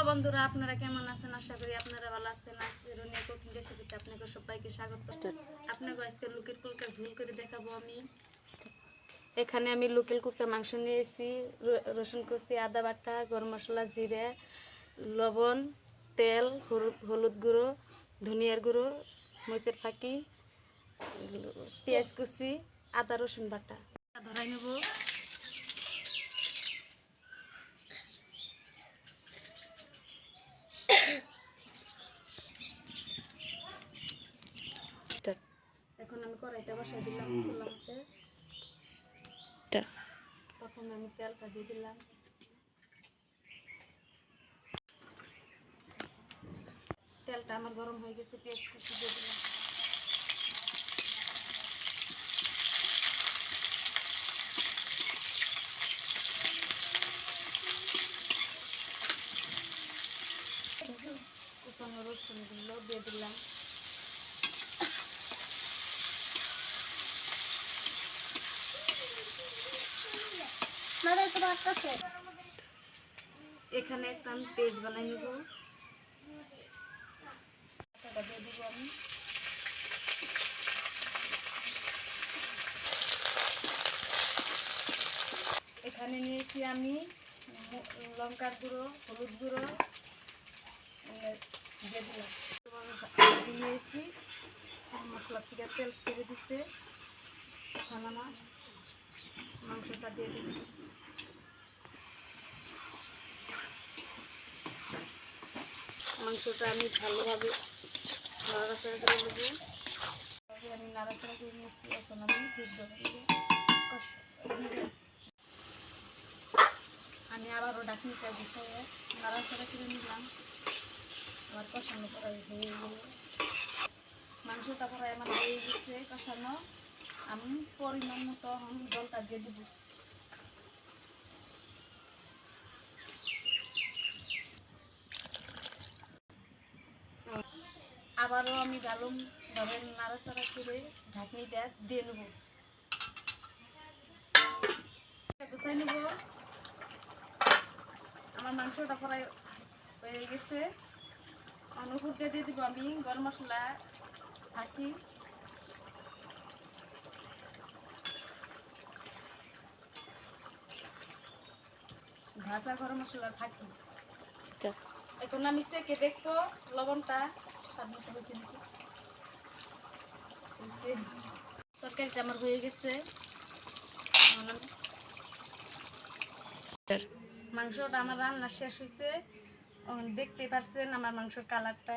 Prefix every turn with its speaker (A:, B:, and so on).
A: বন্ধুরা, আপনারা কেমন আছেন? আশা করি আপনারা ভালো আছেন। আজকে রুনিয়া কুকিং রেসিপিতে আপনাকে সবাইকে স্বাগত। আপনাকে আজকে লুকের কুলকা ঝোল করে দেখাবো আমি। এখানে আমি লুকের কুলকা মাংস নিয়েছি, রসুন কুচি, আদা বাটা, গরম মশলা, জিরে, লবণ, তেল, হলুদ গুঁড়ো, ধনিয়ার গুঁড়ো, মরিচের ফাঁকি, পেঁয়াজ কুচি, আদা রসুন বাটা ধরাই নেব। এখন আমি কড়াইটা বসাই দিলাম চুলার মধ্যে। প্রথমে আমি তেলটা দিয়ে দিলাম। তেলটা আমার গরম হয়ে গেছে, পেঁয়াজ কুচি দিয়ে দিলাম। কুচানো রসুনগুলো দিয়ে দিলাম। এখানে একটা আমি পেস্ট বানাই নেব, দিয়ে দিব আমি। এখানে নিয়েছি আমি লঙ্কার গুঁড়ো, হলুদ গুঁড়ো দিয়ে দিলাম। নিয়েছি মশলা থেকে তেল ছেড়ে দিচ্ছে, মাংসটা দিয়ে দিচ্ছি। মাংসটা আমি ভালোভাবে নাড়াচাড়া করে নেব। আমি নাড়াচাড়া করে নিচ্ছি। এখন আমি আমি আবারও ডাকনিটা গুছিয়ে নাড়াচাড়া করে নিলাম। আমার কষানো করা হয়ে গেল, মাংসটা করাই আমার হয়ে গেছে কষানো। আমি পরিমাণ মতো জলটা দিয়ে দেবো। আবারও আমি ভালোভাবে নাড়াচাড়া করে ঢাকনিটা দিয়ে নেব, গুছাই নেব। আমার মাংসটা প্রায় হয়ে গেছে। অনুপুর দিয়ে দিব আমি গরম মশলা ফাঁকি, ভাজা গরম মশলার ফাঁকি। এখন আমি চেখে দেখবো লবণটা স্বাদ মতো হয়েছে নাকি। তরকারিটা আমার হয়ে গেছে। মাংসটা আমার রান্না শেষ হয়েছে। দেখতে পাচ্ছেন আমার মাংসের কালারটা